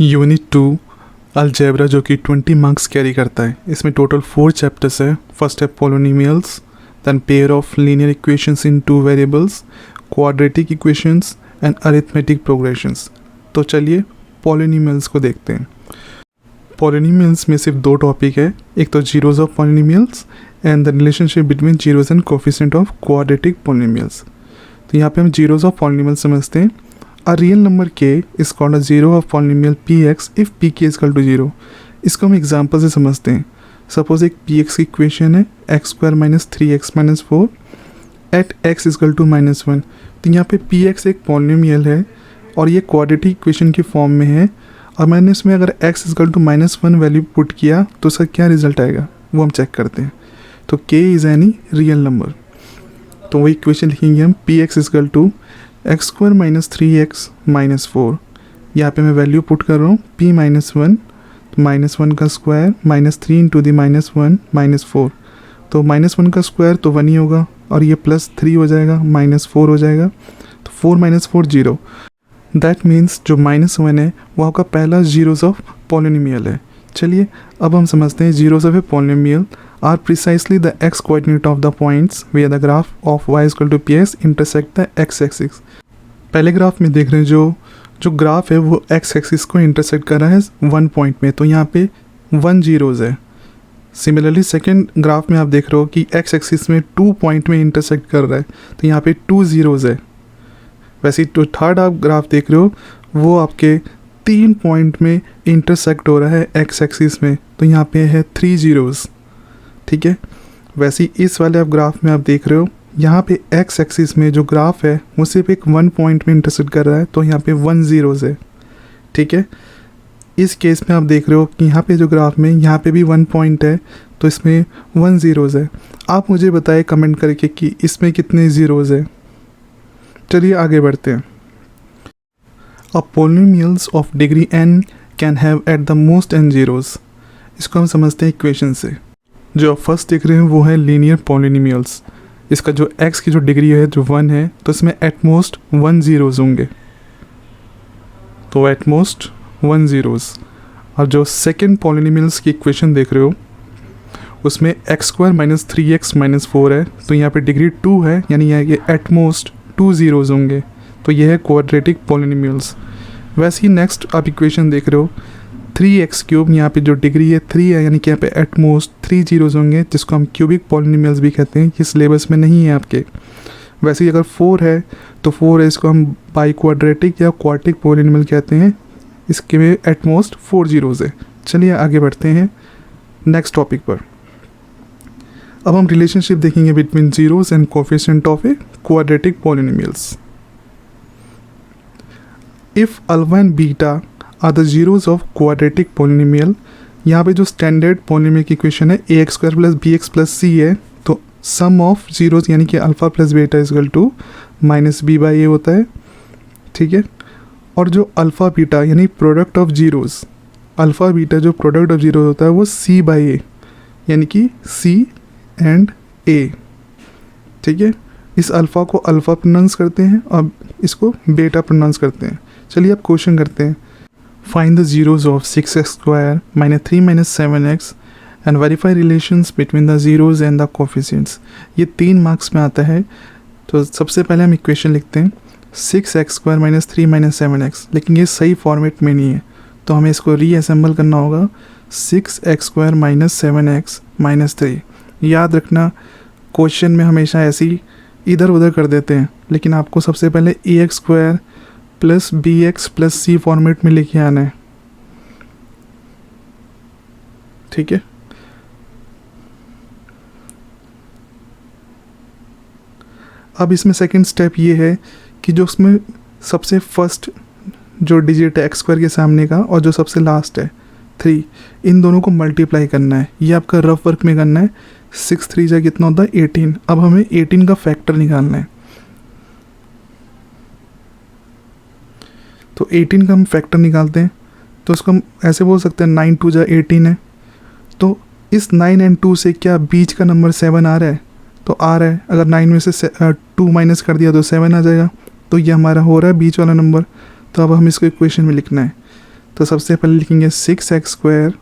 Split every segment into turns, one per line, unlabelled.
Unit 2 algebra जो कि 20 marks carry करता है। इसमें टोटल 4 चैप्टर्स है। फर्स्ट है polynomials, then pair of linear equations in 2 variables, quadratic equations and arithmetic progressions. तो चलिए पॉलिनोमियल्स को देखते हैं। पॉलिनोमियल्स में सिर्फ 2 टॉपिक है, एक तो zeros of polynomials and the relationship between zeros and coefficient of quadratic polynomials. तो यहाँ पे हम जीरोज ऑफ पॉलिनोमियल्स समझते हैं। A real number k is called a zero of polynomial px if pk is equal to 0। इसको हम example से समझते हैं। सपोज एक px की इक्वेशन है x² minus 3x minus 4 at x is equal to -1। तो यहाँ पे px एक पॉलिनोमियल है और ये क्वाड्रेटिक इक्वेशन की फॉर्म में है और मैंने इसमें अगर x is equal to -1 value put किया तो उसका क्या रिजल्ट आएगा वो हम चेक करते हैं। तो k is any real number, तो वही इक्वेशन लिखेंगे हम px is equal to x² minus 3x minus 4। यहाँ पे मैं वैल्यू पुट कर रहा हूँ p माइनस 1, तो -1 का स्क्वायर माइनस 3 इंटू दी -1 माइनस 4। तो -1 का स्क्वायर तो 1 ही होगा और ये +3 हो जाएगा, -4 हो जाएगा। तो 4 माइनस 4 0। दैट मीन्स जो -1 है वो आपका पहला जीरोज ऑफ पॉलिनोमियल है। चलिए अब हम समझते हैं zeros of a polynomial are precisely the x coordinate of the points where the graph of y equal to px intersect the x axis. पहले ग्राफ में देख रहे हैं जो ग्राफ है वो x एक्सिस को इंटरसेक्ट कर रहा है 1 पॉइंट में, तो यहाँ पे 1 जीरोज है। सिमिलरली सेकेंड ग्राफ में आप देख रहे हो कि x एक्सिस में 2 पॉइंट में इंटरसेक्ट कर रहा है, तो यहाँ पे 2 जीरोज है। वैसे जो थर्ड आप ग्राफ देख रहे हो वो आपके 3 पॉइंट में इंटरसेक्ट हो रहा है x एक्सिस में, तो यहाँ पे है 3 जीरोज। ठीक है, वैसे इस वाले आप ग्राफ में आप देख रहे हो यहाँ पे x एक्सिस में जो ग्राफ है वो सिर्फ एक 1 पॉइंट में इंटरसेक्ट कर रहा है, तो यहाँ पे 1 जीरोज है। ठीक है, इस केस में आप देख रहे हो कि यहाँ पे जो ग्राफ में यहाँ पे भी 1 पॉइंट है, तो इसमें 1 जीरोज है। आप मुझे बताएं कमेंट करके कि इसमें कितने जीरोज है। चलिए आगे बढ़ते हैं। A polynomials of degree n can have at the most n zeros. इसको हम समझते हैं इक्वेशन से। जो आप फर्स्ट देख रहे हैं वो है लीनियर पॉलिनोमियल्स। इसका जो x की जो डिग्री है जो 1 है, तो इसमें एटमोस्ट 1 जीरोज होंगे, तो एटमोस्ट 1 जीरोज। और जो सेकेंड पॉलिनोमियल्स की इक्वेशन देख रहे हो उसमें x² माइनस 3x माइनस 4 है, तो यहाँ पे डिग्री 2 है, यानी ये एटमोस्ट 2 जीरोज होंगे, तो ये है क्वाड्रेटिक पॉलिनोमियल्स। वैसे ही नेक्स्ट आप इक्वेशन देख रहे हो 3x³, यहाँ पे जो डिग्री है 3 है, यानी कि यहाँ पे एटमोस्ट 3 जीरोज होंगे, जिसको हम क्यूबिक पॉलिनोमियल्स भी कहते हैं। ये सिलेबस में नहीं है आपके। वैसे ही अगर 4 है तो 4 है, इसको हम बाई क्वाड्रेटिक या क्वाड्रेटिक पॉलिनोमियल कहते हैं। इसके में एटमोस्ट 4 जीरोज है। चलिए आगे बढ़ते हैं नेक्स्ट टॉपिक पर। अब हम रिलेशनशिप देखेंगे between zeros and coefficient of a quadratic polynomials. If alpha and beta are the zeros of quadratic polynomial. यहाँ पे जो स्टैंडर्ड पॉलिनोमियल की इक्वेशन है ax² plus bx plus c है, तो सम ऑफ जीरोज यानी कि alpha plus beta is equal to -b/a होता है। ठीक है, और जो अल्फ़ा बीटा यानी product of zeros, alpha beta जो प्रोडक्ट ऑफ जीरोज होता है वो c/a, यानी कि c एंड a। ठीक है, इस अल्फ़ा को अल्फ़ा प्रोनाउंस करते हैं और इसको बीटा प्रोनाउंस करते हैं। चलिए अब क्वेश्चन करते हैं। Find the zeros of 6x² minus 3 minus 7x and verify relations between the zeros and the coefficients। ये 3 मार्क्स में आता है। तो सबसे पहले हम इक्वेशन लिखते हैं 6x² minus 3 minus 7x, लेकिन ये सही फॉर्मेट में नहीं है, तो हमें इसको रीअसेंबल करना होगा 6x² minus 7x minus 3। याद रखना क्वेश्चन में हमेशा ऐसी इधर उधर कर देते हैं, लेकिन आपको सबसे पहले ax² plus bx plus c format में लेके आना है। ठीक है, अब इसमें सेकंड स्टेप ये है कि जो उसमें सबसे फर्स्ट जो डिजिट है x² के सामने का और जो सबसे लास्ट है 3, इन दोनों को मल्टीप्लाई करना है। ये आपका रफ वर्क में करना है। 6 3 जा कितना होता है 18। अब हमें 18 का फैक्टर निकालना है, तो 18 का हम फैक्टर निकालते हैं। तो उसको हम ऐसे बोल सकते हैं 9 2 जा 18 है। तो इस 9 एंड 2 से क्या बीच का नंबर 7 आ रहा है? तो आ रहा है। अगर 9 में से 2 माइनस कर दिया तो 7 आ जाएगा, तो ये हमारा हो रहा है बीच वाला नंबर। तो अब हम इसको इक्वेशन में लिखना है। तो सबसे पहले लिखेंगे 6x²,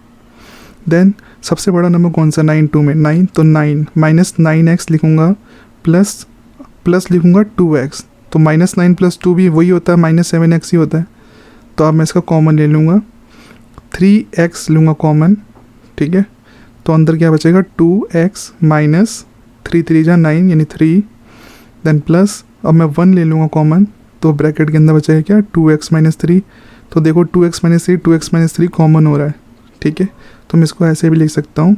देन सबसे बड़ा नंबर कौन सा 9 2 में 9, तो 9 माइनस 9x लिखूँगा, प्लस लिखूँगा 2x, तो -9 + 2 भी वही होता है, -7x ही होता है। तो अब मैं इसका कॉमन ले लूँगा, 3x लूँगा कॉमन, ठीक है। तो अंदर क्या बचेगा 2x माइनस 3 3 जा 9 यानी 3, देन प्लस अब मैं 1 ले लूँगा कॉमन, तो ब्रैकेट के अंदर बचेगा क्या 2x - 3। तो देखो 2x - 3 कॉमन हो रहा है, ठीक है। तो मैं इसको ऐसे भी लिख सकता हूँ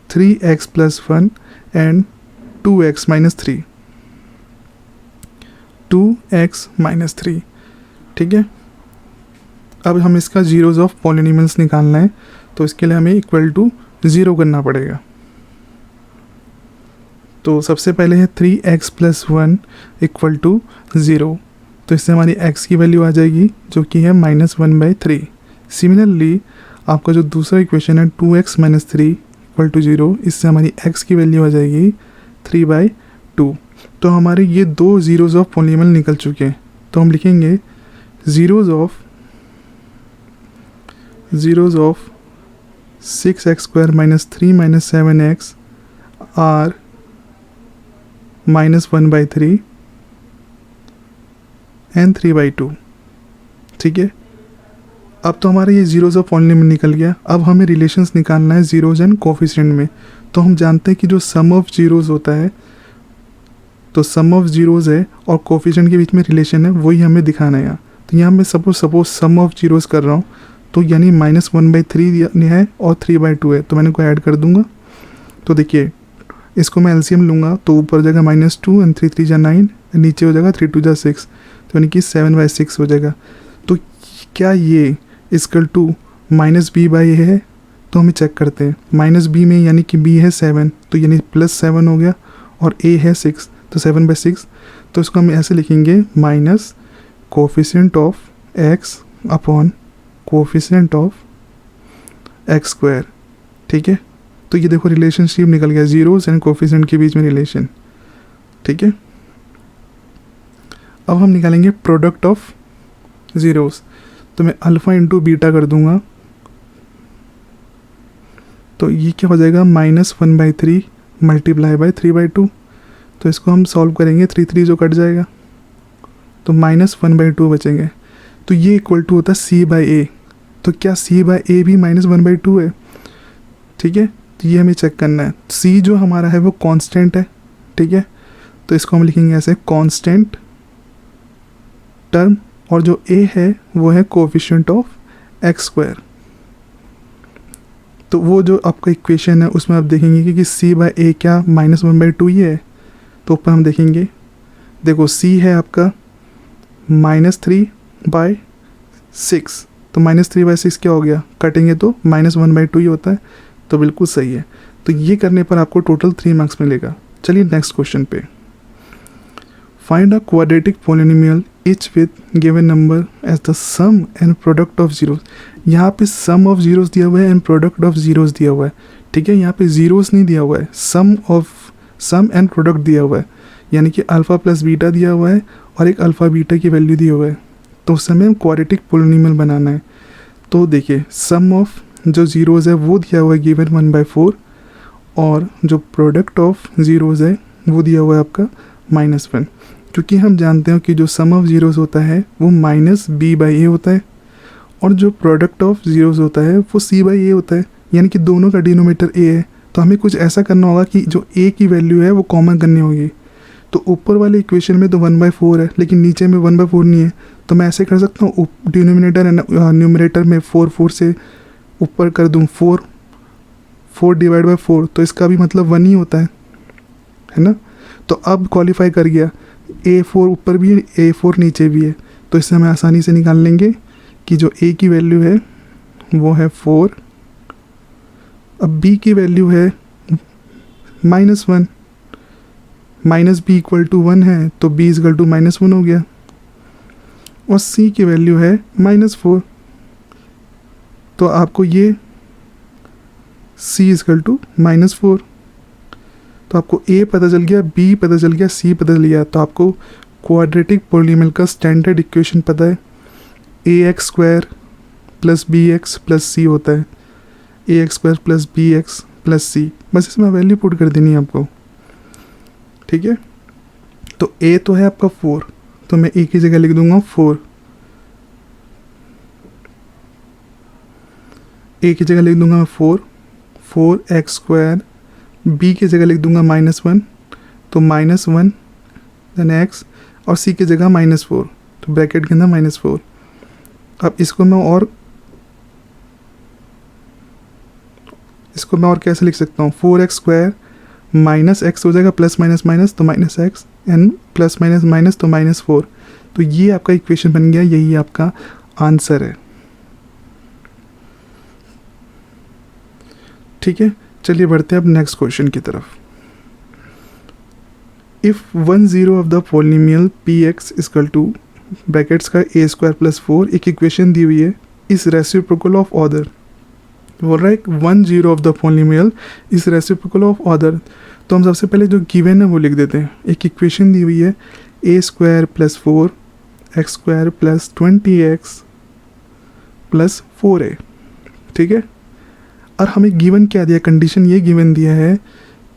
3x + 1 एंड 2x - 3, 2x - 3, ठीक है। अब हम इसका जीरोज़ ऑफ पॉलिनोमियल्स निकालना है, तो इसके लिए हमें इक्वल टू 0 करना पड़ेगा। तो सबसे पहले है 3x + 1 = 0, तो इससे हमारी x की वैल्यू आ जाएगी जो कि है -1/3। सिमिलरली आपका जो दूसरा इक्वेशन है 2x - 3 = 0, इससे हमारी x की वैल्यू आ जाएगी 3/2। तो हमारे ये दो ज़ीरोज़ ऑफ पॉलिनोमियल निकल चुके हैं। तो हम लिखेंगे zeros of 6x² - 3 - 7x are -1/3 and 3/2, ठीक है। अब तो हमारा ये ज़ीरोज़ ऑफ पॉलिनोमियल निकल गया। अब हमें रिलेशंस निकालना है ज़ीरोज़ एंड कोफिशिएंट में। तो हम जानते हैं कि जो सम ऑफ ज़ीरोज़ होता है, तो सम ऑफ ज़ीरोज़ है और कोफिशिएंट के बीच में रिलेशन है, वही हमें दिखाना है यहाँ। तो यहाँ मैं सपोज सम ऑफ ज़ीरोज़ कर रहा हूँ, तो यानी -1/3 है और 3/2 है, तो मैंने को ऐड कर दूंगा। तो देखिए इसको मैं एलसीएम लूँगा, तो ऊपर हो जाएगा -2 एंड 3 3 जा 9, नीचे हो जाएगा 3 2 जा 6, तो यानी कि 7/6 हो जाएगा। तो क्या ये इक्वल टू -b/a है? तो हमें चेक करते हैं। -b में यानी कि b है 7, तो यानी +7 हो गया, और a है 6, तो 7/6। तो इसको हम ऐसे लिखेंगे minus coefficient of x upon coefficient of x², ठीक है। तो ये देखो रिलेशनशिप निकल गया, ज़ीरोज़ एंड कोफिशिएंट के बीच में रिलेशन, ठीक है। अब हम निकालेंगे प्रोडक्ट ऑफ ज़ीरोज़, तो मैं अल्फ़ा इंटू बीटा कर दूंगा, तो ये क्या हो जाएगा -1/3 × 3/2। तो इसको हम सॉल्व करेंगे, 3 3 जो कट जाएगा, तो -1/2 बचेंगे। तो ये इक्वल टू होता है c/a। तो क्या c/a भी -1/2 है? ठीक है, तो ये हमें चेक करना है। c जो हमारा है वो कांस्टेंट है, ठीक है। तो इसको हम लिखेंगे ऐसे कांस्टेंट टर्म, और जो a है वो है कोफिशिएंट ऑफ x²। तो वो जो आपका इक्वेशन है उसमें आप देखेंगे कि c/a क्या -1/2 ही है। तो ऊपर हम देखेंगे, देखो c है आपका -3/6, तो -3/6 क्या हो गया, कटेंगे तो -1/2 ही होता है, तो बिल्कुल सही है। तो ये करने पर आपको टोटल 3 मार्क्स मिलेगा। चलिए नेक्स्ट क्वेश्चन पे, find a quadratic polynomial each with given number as the sum and product of zeros. यहाँ पे सम ऑफ जीरोस दिया हुआ है एंड प्रोडक्ट ऑफ जीरोस दिया हुआ है, ठीक है। यहाँ पे जीरोस नहीं दिया हुआ है, सम एंड प्रोडक्ट दिया हुआ है, यानी कि अल्फ़ा प्लस बीटा दिया हुआ है और एक अल्फ़ा बीटा की वैल्यू दी हुआ है। तो उस समय क्वाड्रेटिक पॉलिनोमियल बनाना है। तो देखिए सम ऑफ जो ज़ीरोज़ है वो दिया हुआ है गिवन 1/4, और जो प्रोडक्ट ऑफ ज़ीरोज़ है वो दिया हुआ है आपका -1। क्योंकि हम जानते हैं कि जो सम ऑफ ज़ीरोज़ होता है वो -b/a होता है, और जो प्रोडक्ट ऑफ ज़ीरोज़ होता है वो c/a होता है, यानी कि दोनों का डिनोमिनेटर a है। तो हमें कुछ ऐसा करना होगा कि जो a की वैल्यू है वो कॉमन करनी होगी। तो ऊपर वाले इक्वेशन में तो 1/4 है, लेकिन नीचे में 1/4 नहीं है। तो मैं ऐसे कर सकता हूँ, डिनोमिनेटर एंड न्यूमरेटर में 4 से ऊपर कर दूँ, 4 / 4, तो इसका भी मतलब 1 ही होता है ना। तो अब क्वालिफाई कर गया, a4 ऊपर भी है, a4 नीचे भी है। तो इससे हमें आसानी से निकाल लेंगे कि जो a की वैल्यू है वो है 4, अब b की वैल्यू है -1, -b = 1 है, तो b = -1 हो गया, और c की वैल्यू है -4। तो आपको ये c = -4, तो आपको a पता चल गया, b पता चल गया, c पता चल गया। तो आपको क्वाड्रेटिक पॉलिनोमियल का स्टैंडर्ड इक्वेशन पता है, ax² plus b x plus c होता है, a x square plus b x plus c, बस इसमें वैल्यू पुट कर देनी है आपको, ठीक है। तो ए तो है आपका 4, तो मैं ए की जगह लिख दूंगा 4, ए की जगह लिख दूंगा मैं 4 एक्स स्क्वायर, बी की जगह लिख दूंगा -1, तो -1 देन एक्स, और सी की जगह -4, तो ब्रैकेट के अंदर -4। अब इसको मैं और कैसे लिख सकता हूँ, 4x स्क्वायर माइनस एक्स हो जाएगा, प्लस माइनस माइनस तो minus x, and plus minus minus तो -4। तो ये आपका इक्वेशन बन गया, यही आपका आंसर है, ठीक है। चलिए बढ़ते हैं अब नेक्स्ट क्वेश्चन की तरफ। If 1 0 of the polynomial P x equal to brackets का ए स्क्वायर प्लस 4, एक इक्वेशन दी हुई है, इस रेसिप्रोकल ऑफ ऑर्डर, बोल रहा है 1 0 ऑफ द पॉलिनोमियल इस रेसिप्रोकल ऑफ ऑर्डर। तो हम सबसे पहले जो गिवन है वो लिख देते हैं। एक इक्वेशन दी हुई है a square plus 4 x square plus 20x plus 4a, ठीक है। और हमें गिवन क्या दिया, कंडीशन ये गिवन दिया है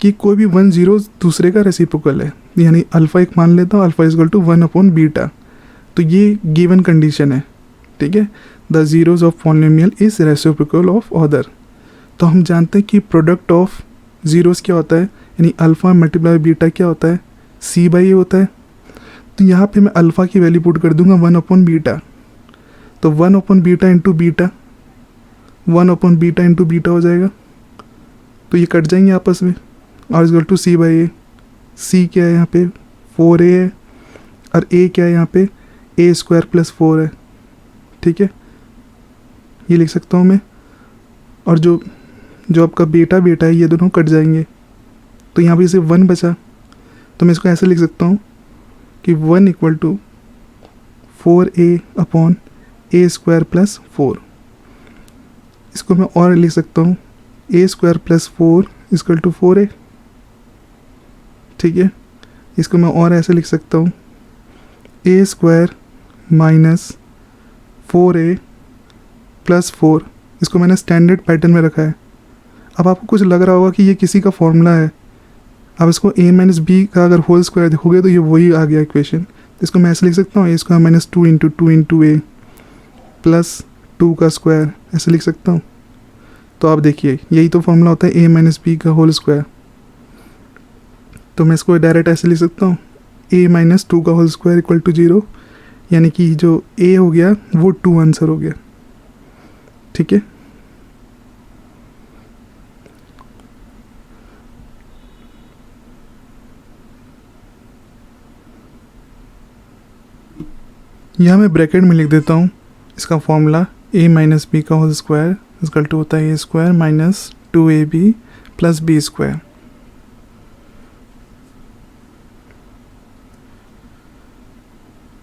कि कोई भी 1 0 दूसरे का रेसिप्रोकल है, यानी अल्फ़ा एक मान लेता हूँ, अल्फ़ा इक्वल टू 1/β, तो ये गिवन कंडीशन है, ठीक है। The zeros of polynomial is reciprocal of order. तो हम जानते हैं कि प्रोडक्ट ऑफ जीरोस क्या होता है, यानी अल्फ़ा मल्टीप्लाई बीटा क्या होता है, c/a होता है। तो यहाँ पे मैं अल्फ़ा की वैल्यू पुट कर दूंगा 1/β, तो 1/β इंटू बीटा, 1/β इंटू बीटा हो जाएगा, तो ये कट जाएंगे आपस में, और इक्वल टू c/a। c क्या है यहाँ पे 4a है, और a क्या है यहाँ पे a स्क्वायर प्लस 4 है, ठीक है, ये लिख सकता हूँ मैं। और जो आपका बेटा है ये दोनों कट जाएंगे, तो यहाँ पे सिर्फ 1 बचा, तो मैं इसको ऐसे लिख सकता हूँ कि 1 equal to 4a/a square plus 4। इसको मैं और लिख सकता हूँ a square plus 4 equal to 4a, ठीक है। इसको मैं और ऐसे लिख सकता हूँ a square minus 4a plus 4। इसको मैंने स्टैंडर्ड पैटर्न में रखा है। अब आपको कुछ लग रहा होगा कि ये किसी का फॉर्मूला है, अब इसको a माइनस बी का अगर होल स्क्वायर देखोगे तो ये वही आ गया इक्वेशन। तो इसको मैं ऐसे लिख सकता हूँ a square minus 2 into a plus 2 का स्क्वायर, ऐसे लिख सकता हूँ। तो आप देखिए यही तो फॉर्मूला होता है a माइनस बी का होल स्क्वायर। तो मैं इसको डायरेक्ट ऐसे लिख सकता हूँ a माइनस 2 का होल स्क्वायर इक्वल टू 0, यानी कि जो a हो गया वो 2 आंसर हो गया, ठीक है। यहाँ मैं ब्रैकेट में लिख देता हूँ इसका फॉर्मूला a माइनस बी का होल स्क्वायर इक्वल टू होता है a square minus 2ab plus b square.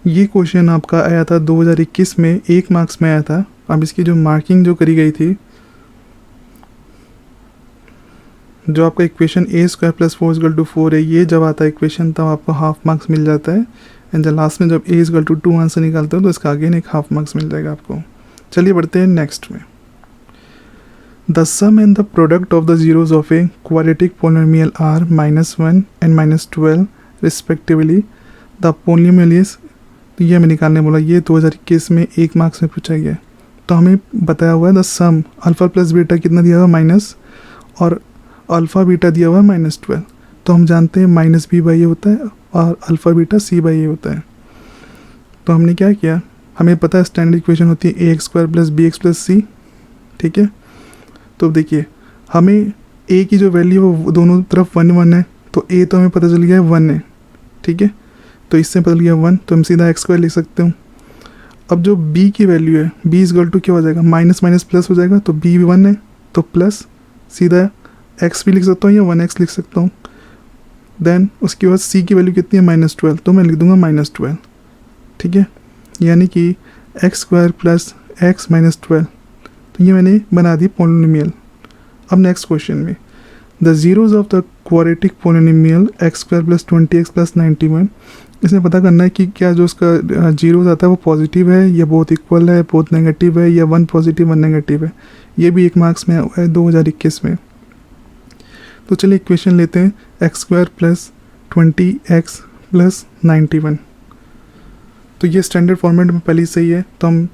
ये क्वेश्चन आपका आया था 2021 में, 1 मार्क्स में आया था। अब इसकी जो मार्किंग जो करी गई थी, जो आपका equation a square plus 4 equal to 4 है, ये जब आता है इक्वेशन तब आपको हाफ मार्क्स मिल जाता है, एंड जब लास्ट में जब a इक्वल टू 2 आंसर निकालते हो तो इसका अगेन एक हाफ मार्क्स मिल जाएगा आपको। चलिए बढ़ते हैं नेक्स्ट में। The sum and the product of the zeros of a quadratic polynomial are -1 and -12 respectively. The polynomial is, तो ये हमें निकालने बोला, ये 2021 में 1 मार्क्स में पूछा गया। तो हमें बताया हुआ है the sum alpha plus beta कितना दिया हुआ माइनस, और अल्फ़ा बीटा दिया हुआ है -12। तो हम जानते हैं माइनस b/a होता है और अल्फ़ा बीटा c/a होता है। तो हमने क्या किया, हमें पता है स्टैंडर्ड इक्वेशन होती है ax square plus bx plus c, ठीक है। तो देखिए हमें a की जो वैल्यू है वो दोनों तरफ 1 1 है, तो a तो हमें पता चल गया है 1 है, ठीक है। तो इससे पता गया 1, तो हम सीधा एक्स स्क्वायर लिख सकते हो। अब जो b की वैल्यू है, b इक्वल टू क्या हो जाएगा, माइनस माइनस प्लस हो जाएगा, तो b 1 है तो प्लस, सीधा x भी लिख सकता हूँ या 1x लिख सकता हूँ। देन उसके बाद c की वैल्यू कितनी है -12, तो मैं लिख दूंगा -12, ठीक है। यानी कि x square plus x minus 12, तो ये मैंने बना दी पोलिनोमियल। अब नेक्स्ट क्वेश्चन में, the zeros of the quadratic polynomial x square plus 20x plus 91 इसमें पता करना है कि क्या जो उसका जीरो आता है वो पॉजिटिव है या बहुत इक्वल है, बहुत नेगेटिव है, या वन पॉजिटिव वन नेगेटिव है। ये भी 1 मार्क्स में है 2021 में। तो चलिए इक्वेशन लेते हैं, x square plus 20x plus 91। तो ये स्टैंडर्ड फॉर्मेट में पहले से ही है, तो हम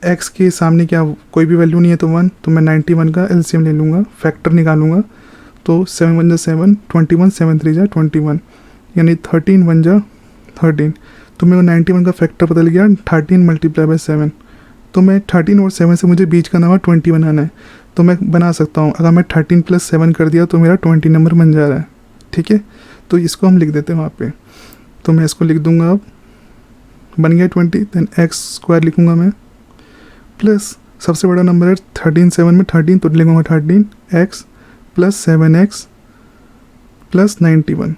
x के सामने क्या कोई भी वैल्यू नहीं है तो 1, तो मैं 91 का एलसीएम ले लूँगा, फैक्टर निकालूंगा। तो 7 1 जा 7, 21, 7 3 जा 21, यानी 13 1 जा 13। तो मेरे को 91 का फैक्टर बदल गया 13 मल्टीप्लाई बाई 7। तो मैं 13 और 7 से मुझे बीच का नंबर 20 बनाना है, तो मैं बना सकता हूँ। अगर मैं 13 प्लस 7 कर दिया तो मेरा 20 नंबर बन जा रहा है, ठीक है। तो इसको हम लिख देते हैं वहाँ पे। तो मैं इसको लिख दूंगा, अब बन गया 20, देन एक्स स्क्वायर लिखूंगा मैं, प्लस सबसे बड़ा नंबर है 13, 7 में 13, तो लिखूंगा 13 एक्स प्लस 7x प्लस 91,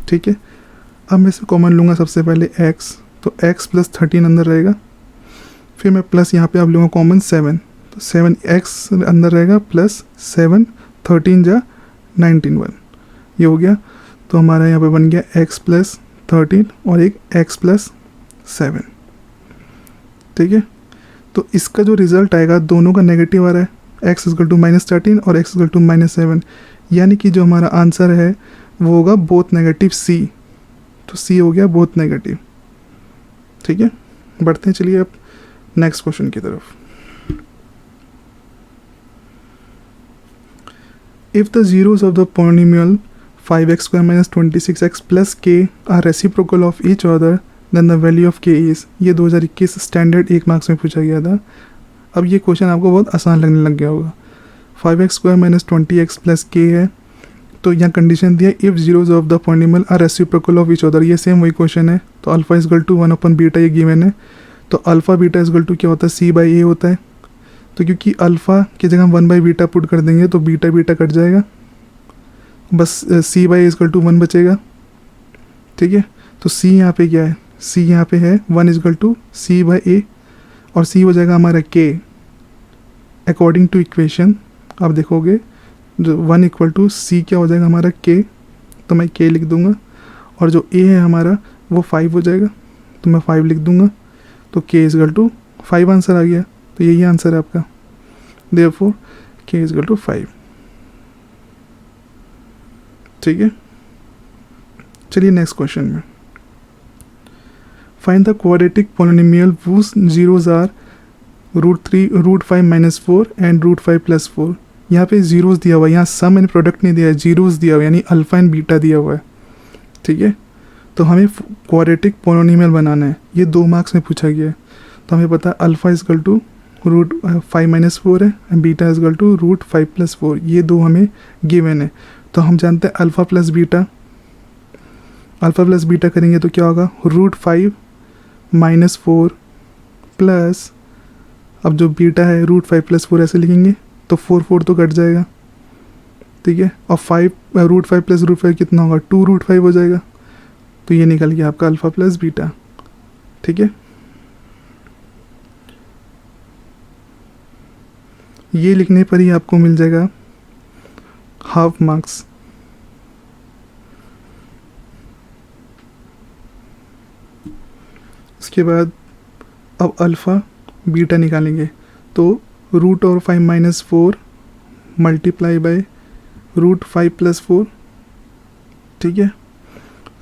ठीक है। अब मैं इसे कॉमन लूँगा सबसे पहले x, तो x प्लस 13 अंदर रहेगा, फिर मैं प्लस यहाँ पे अब लूँगा कॉमन 7, तो 7x अंदर रहेगा प्लस 7, 13 जा 91, ये हो गया। तो हमारा यहाँ पे बन गया x प्लस 13 और एक x प्लस 7, ठीक है। तो इसका जो रिज़ल्ट आएगा दोनों का नेगेटिव आ रहा है, x इक्वल टू -13 और x इक्वल टू -7, यानी कि जो हमारा आंसर है वो होगा बोथ नेगेटिव c। तो c हो गया बोथ नेगेटिव, ठीक है। बढ़ते हैं चलिए अब नेक्स्ट क्वेश्चन की तरफ। If the zeros of the polynomial 5x square minus 26x plus k are reciprocal of each other then the value of k is। ये 2021 स्टैंडर्ड 1 मार्क्स में पूछा गया था। अब ये क्वेश्चन आपको बहुत आसान लगने लग गया होगा। 5x square minus 20x plus k है, तो यहाँ कंडीशन दिया if zeros of the polynomial are reciprocal of each other, ये सेम वही क्वेश्चन है। तो alpha is equal to 1 upon beta ये गिवन है, तो अल्फा बीटा इजगल टू क्या होता है c बाई ए होता है। तो क्योंकि अल्फ़ा की जगह हम 1 बाई बीटा पुट कर देंगे तो बीटा बीटा कट जाएगा, बस c बाई इजगल टू 1 बचेगा, ठीक है। तो c यहाँ पे क्या है, c यहाँ पे है 1 इजगल टू c बाई ए, और c हो जाएगा हमारा k अकॉर्डिंग टू इक्वेशन। आप देखोगे जो 1 इक्वल टू c क्या हो जाएगा हमारा k, तो मैं k लिख दूंगा, और जो a है हमारा वो 5 हो जाएगा, तो मैं 5 लिख दूंगा। तो k इजगल टू 5 आंसर आ गया, तो यही आंसर है आपका, देयरफॉर k इजगल टू 5, ठीक है। चलिए नेक्स्ट क्वेश्चन में, find the quadratic polynomial whose zeros are √3 √5 minus 4 and √5 plus 4। यहाँ पे जीरोस दिया हुआ है, यहाँ सम एंड प्रोडक्ट नहीं दिया है, जीरोस दिया हुआ है, यानी अल्फा एंड बीटा दिया हुआ है, ठीक है। तो हमें क्वाड्रेटिक पॉलिनोमियल बनाना है, ये 2 मार्क्स में पूछा गया है। तो हमें पता है अल्फा इजगल टू √5 माइनस 4 है and beta is equal to √5 plus 4, ये दो हमें गिवन है। तो हम जानते हैं अल्फ़ा प्लस बीटा करेंगे तो क्या होगा, √5 माइनस 4 प्लस, अब जो बीटा है √5 प्लस 4 ऐसे लिखेंगे तो 4 तो कट जाएगा, ठीक है। और 5 √5 प्लस √5 कितना होगा, 2√5 हो जाएगा। तो ये निकल गया आपका अल्फ़ा प्लस बीटा, ठीक है। ये लिखने पर ही आपको मिल जाएगा हाफ मार्क्स। इसके बाद अब अल्फ़ा बीटा निकालेंगे, तो √5 माइनस 4 मल्टीप्लाई बाय √5 प्लस 4, ठीक है।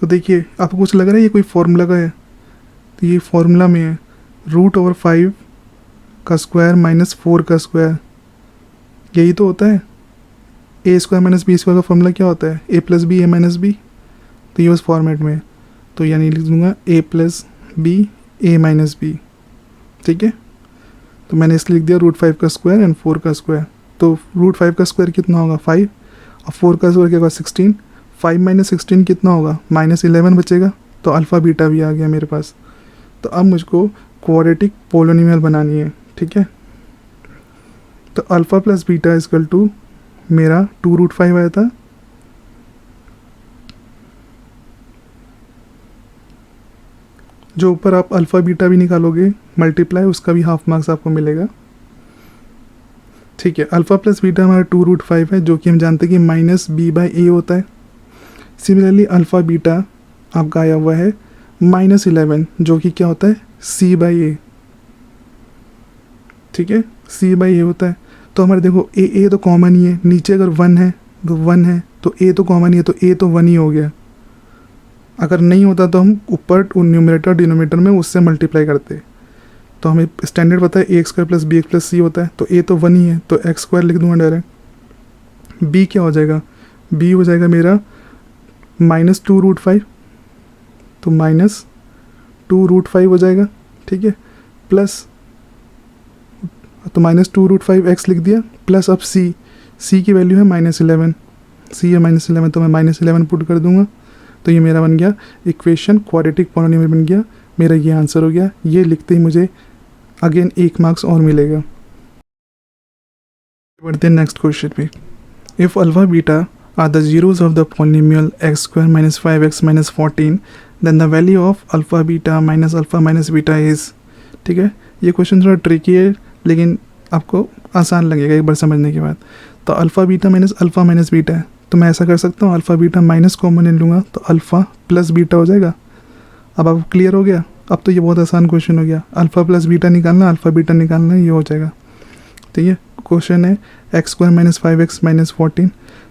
तो देखिए आपको कुछ लग रहा है ये कोई फॉर्मूला का है, तो ये फॉर्मूला में है √5 का स्क्वायर माइनस 4 का स्क्वायर, यही तो होता है। A square minus b square का फॉर्मूला क्या होता है, a plus b a minus b, तो ये उस फॉर्मेट में है। तो यानी लिख दूंगा a plus b a minus b, ठीक है। तो मैंने इसलिए लिख दिया √5 का स्क्वायर एंड 4 का स्क्वायर। तो √5 का स्क्वायर कितना होगा 5, और 4 का स्क्वायर क्या होगा 16, 5 माइनस 16 कितना होगा -11 बचेगा। तो अल्फ़ा बीटा भी आ गया मेरे पास। तो अब मुझको क्वाड्रेटिक पॉलिनोमियल बनानी है, ठीक है। तो alpha plus beta is equal to मेरा 2√5 आया था, जो ऊपर आप अल्फ़ा बीटा भी निकालोगे मल्टीप्लाई, उसका भी हाफ मार्क्स आपको मिलेगा, ठीक है। अल्फ़ा प्लस बीटा हमारा 2√5 है, जो कि हम जानते हैं कि -b/a होता है। सिमिलरली अल्फ़ा बीटा आपका आया हुआ है -11, जो कि क्या होता है c/a, ठीक है, c/a होता है। तो हमारे देखो ए तो कॉमन ही है, नीचे अगर 1 है तो 1 है, तो a तो कॉमन ही है, तो a तो 1 ही हो गया। अगर नहीं होता तो हम ऊपर न्यूमरेटर डिनोमिनेटर में उससे मल्टीप्लाई करते। तो हमें स्टैंडर्ड पता है a² + bx + c होता है, तो a तो 1 ही है, तो x² लिख दूंगा डायरेक्ट। b क्या हो जाएगा, b हो जाएगा मेरा -2√5, तो -2√5 हो जाएगा, ठीक है, प्लस, तो -2√5x लिख दिया, प्लस अब c की वैल्यू है -11, c है -11, तो मैं -11 पुट कर दूंगा। तो ये मेरा बन गया इक्वेशन, क्वाड्रेटिक पॉलिनोमियल बन गया, मेरा ये आंसर हो गया। ये लिखते ही मुझे अगेन 1 मार्क्स और मिलेगा। बढ़ते हैं नेक्स्ट क्वेश्चन पे। If alpha beta are the zeros of the polynomial x² - 5x - 14, then the value of alpha beta minus alpha minus beta is. ठीक है, ये क्वेश्चन थोड़ा ट्रिकी है लेकिन आपको आसान लगेगा एक बार समझने के बाद। तो alpha beta minus alpha minus beta है, तो मैं ऐसा कर सकता हूँ, अल्फ़ा बीटा माइनस कॉमन ले लूँगा तो अल्फ़ा प्लस बीटा हो जाएगा। अब आपको क्लियर हो गया? अब तो ये बहुत आसान क्वेश्चन हो गया, अल्फ़ा प्लस बीटा निकालना, अल्फ़ा बीटा निकालना, ये हो जाएगा। ठीक है, क्वेश्चन है x² - 5x - 14,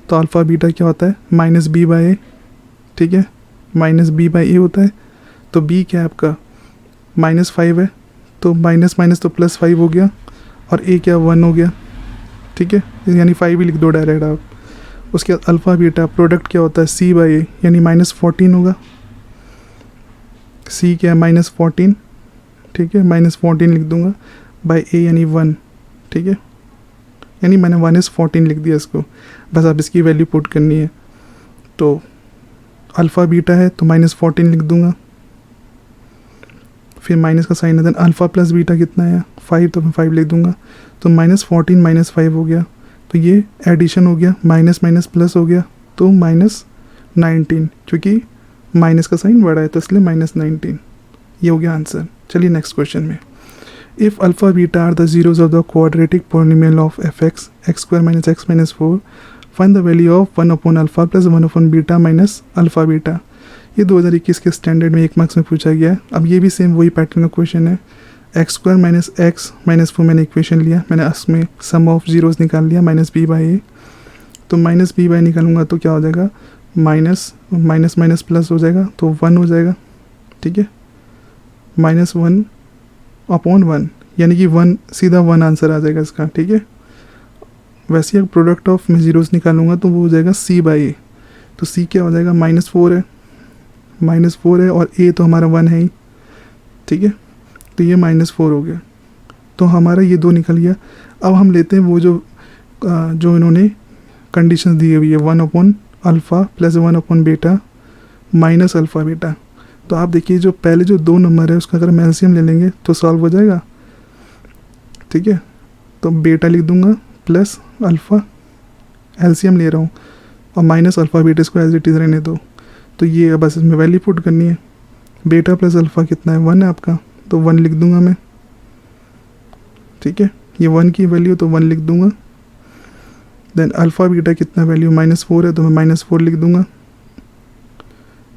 तो अल्फ़ा बीटा क्या होता है -b/a, ठीक है, -b/a होता है। तो b क्या है आपका -5 है, तो माइनस माइनस तो +5 हो गया, और a क्या 1 हो गया, ठीक है, यानी 5 ही लिख दो डायरेक्ट आप। उसके बाद अल्फ़ा बीटा प्रोडक्ट क्या होता है c/a, यानी -14 होगा। c क्या है -14, ठीक है, -14 लिख दूंगा, बाय a यानी 1, ठीक है, यानी मैंने 1/14 लिख दिया इसको। बस आप इसकी वैल्यू पुट करनी है। तो अल्फ़ा बीटा है तो -14 लिख दूंगा, फिर माइनस का साइन है, देन अल्फ़ा प्लस बीटा कितना है 5, तो मैं 5 लिख दूंगा। तो -14 - 5 हो गया, तो ये एडिशन हो गया, माइनस माइनस प्लस हो गया, तो -19, क्योंकि माइनस का साइन बड़ा है तो इसलिए -19। ये हो गया आंसर। चलिए नेक्स्ट क्वेश्चन में। If alpha beta are the zeros of the quadratic polynomial of f(x), x² - x - 4, find the value of 1/अल्फ़ा प्लस 1/बीटा माइनस अल्फ़ा बीटा। ये 2021 के स्टैंडर्ड में 1 मार्क्स में पूछा गया है। अब ये भी सेम वही पैटर्न का क्वेश्चन है। x² - x - 4 मैंने इक्वेशन लिया, मैंने उसमें सम ऑफ जीरोस निकाल लिया, -b/a। तो -b/a निकालूंगा तो क्या हो जाएगा, माइनस माइनस माइनस प्लस हो जाएगा, तो 1 हो जाएगा, ठीक है, -1/1, यानी कि 1 सीधा 1 आंसर आ जाएगा इसका, ठीक है। वैसे ही प्रोडक्ट ऑफ में जीरोस निकालूंगा तो वो हो जाएगा c/a। तो c क्या हो जाएगा -4 है, -4 है, और a तो हमारा 1 है ही, ठीक है, तो ये -4 हो गया। तो हमारा ये 2 निकल गया। अब हम लेते हैं वो जो इन्होंने कंडीशंस दी हुई है, 1/अल्फ़ा प्लस 1/बीटा माइनस अल्फ़ा बीटा। तो आप देखिए जो पहले जो 2 नंबर है उसका अगर हम एलसीएम ले लेंगे तो सॉल्व हो जाएगा, ठीक है। तो बीटा लिख दूंगा प्लस अल्फ़ा, एलसीएम ले रहा हूँ, और माइनस अल्फ़ा बीटा, इसको एज इट इज़ रहने दो। तो ये बस इसमें वैल्यू पुट करनी है। बीटा प्लस अल्फ़ा कितना है 1 है आपका, तो 1 लिख दूंगा मैं, ठीक है, ये 1 की वैल्यू तो 1 लिख दूंगा। देन अल्फ़ा बीटा कितना वैल्यू -4 है, तो मैं -4 लिख दूंगा,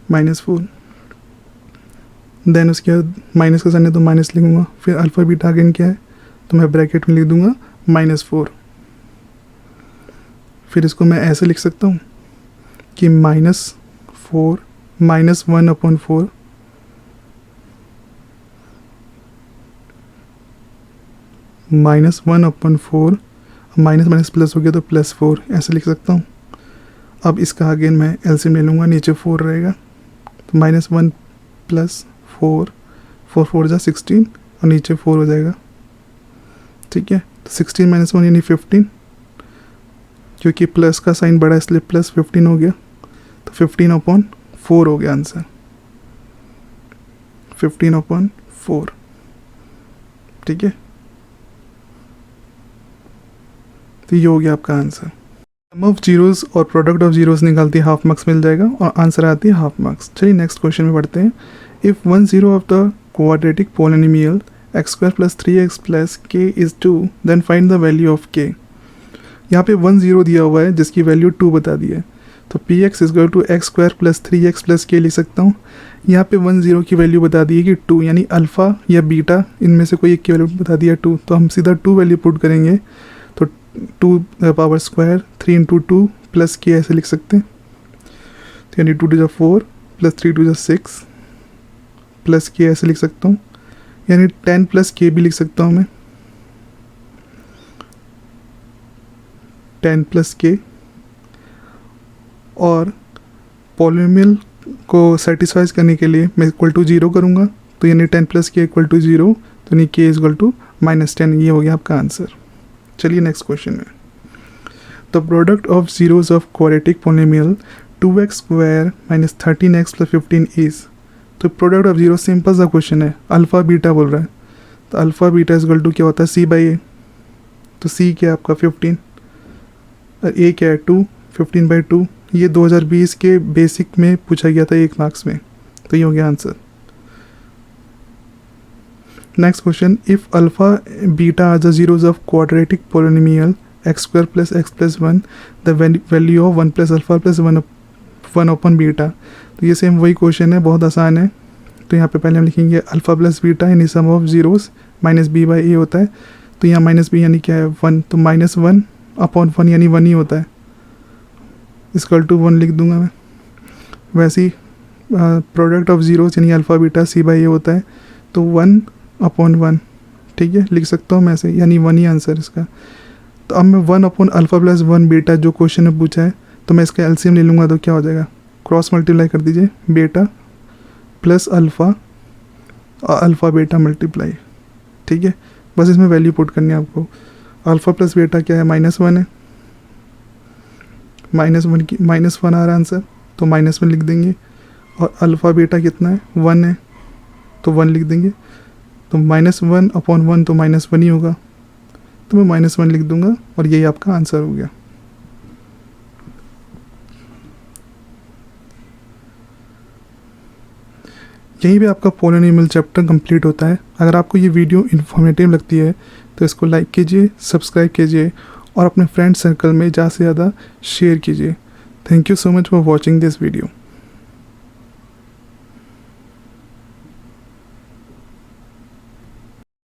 -4। देन उसके बाद माइनस का साइन है तो माइनस लिखूंगा, फिर अल्फ़ा बीटा अगेन क्या है, तो मैं ब्रैकेट में लिख दूंगा -4। फिर इसको मैं ऐसे लिख सकता हूँ कि -4 -1/4 -1/4, माइनस माइनस प्लस हो गया तो +4, ऐसे लिख सकता हूँ। अब इसका अगेन मैं एलसीएम ले लूँगा, नीचे 4 रहेगा, तो -1 + 4, 4 4 जा 16, और नीचे 4 हो जाएगा, ठीक है। तो 16 - 1 यानी 15, क्योंकि प्लस का साइन बड़ा है इसलिए +15 हो गया, तो 15/4 हो गया आंसर, 15/4, ठीक है। तो ये हो गया आपका आंसर। सम ऑफ जीरोस और प्रोडक्ट ऑफ जीरोस निकालती है हाफ मार्क्स मिल जाएगा, और आंसर आती है हाफ मार्क्स। चलिए नेक्स्ट क्वेश्चन में बढ़ते हैं। If 1 0 of the quadratic polynomial x² + 3x + k is 2, then find the value of k। यहाँ पे 1 0 दिया हुआ है जिसकी वैल्यू 2 बता दी है, तो तो p x is equal to x square plus 3x plus k लिख सकता हूँ। यहाँ पे 1 0 की वैल्यू बता दी है कि 2, यानी अल्फ़ा या बीटा इनमें से कोई एक की वैल्यू बता दिया 2, तो हम सीधा 2 वैल्यू पुट करेंगे। तो 2 पावर स्क्वायर 3 इंटू 2 प्लस के ऐसे लिख सकते हैं। तो यानी 2 टू 4 प्लस 3 टू 6 प्लस के ऐसे लिख सकता हूँ, यानी 10 प्लस के भी लिख सकता हूँ मैं, 10 प्लस के। और पॉलिनोमियल को सेटिस्फाइज करने के लिए मैं इक्वल टू 0 करूँगा, तो यानी 10 प्लस के इक्वल टू 0, तो यानी के इक्वल टू -10। ये हो गया आपका आंसर। चलिए नेक्स्ट क्वेश्चन में। The product of zeros of quadratic polynomial 2x square minus 13x plus 15 is. तो प्रोडक्ट ऑफ जीरो सिंपल सा क्वेश्चन है, अल्फ़ा बीटा बोल रहा है, तो अल्फ़ा बीटा इक्वल टू क्या होता है c/a। तो c क्या है आपका 15 और a क्या है 2, 15/2। ये 2020 के बेसिक में पूछा गया था 1 मार्क्स में, तो ये हो गया answer. Next question, if alpha beta are the zeros of quadratic polynomial x square plus x plus 1 the value of 1 plus alpha plus 1 upon beta. तो ये सेम वही क्वेश्चन है, बहुत आसान है। तो यहाँ पे पहले हम लिखेंगे अल्फ़ा प्लस बीटा यानी सम ऑफ जीरोस माइनस b/a होता है। तो यहाँ माइनस b यानी क्या है 1, तो -1 अपॉन 1 यानी 1 ही होता है, इसकल टू 1 लिख दूंगा मैं। वैसे ही प्रोडक्ट ऑफ जीरोस यानी अल्फ़ा बीटा c/a होता है, तो 1 अपॉन 1, ठीक है, लिख सकता हूँ मैं ऐसे, यानी 1 ही आंसर इसका। तो अब मैं 1 अपॉन अल्फ़ा प्लस 1 बीटा जो क्वेश्चन में पूछा है, तो मैं इसका एलसीएम ले लूँगा, तो क्या हो जाएगा, क्रॉस मल्टीप्लाई कर दीजिए, बेटा प्लस अल्फ़ा और अल्फ़ा बेटा मल्टीप्लाई, ठीक है। बस इसमें वैल्यू पुट करनी है आपको। अल्फ़ा प्लस बेटा क्या है -1 है, -1 आ रहा है आंसर, तो -1 लिख देंगे। और अल्फ़ा बेटा कितना है 1 है, तो 1 लिख देंगे। तो -1 अपॉन 1 तो -1 ही होगा, तो मैं -1 लिख दूंगा और यही आपका आंसर हो गया। यहीं पे आपका पॉलिनोमियल चैप्टर कंप्लीट होता है। अगर आपको ये वीडियो इन्फॉर्मेटिव लगती है तो इसको लाइक कीजिए, सब्सक्राइब कीजिए और अपने फ्रेंड सर्कल में ज़्यादा से ज़्यादा शेयर कीजिए। Thank you so much for watching this video.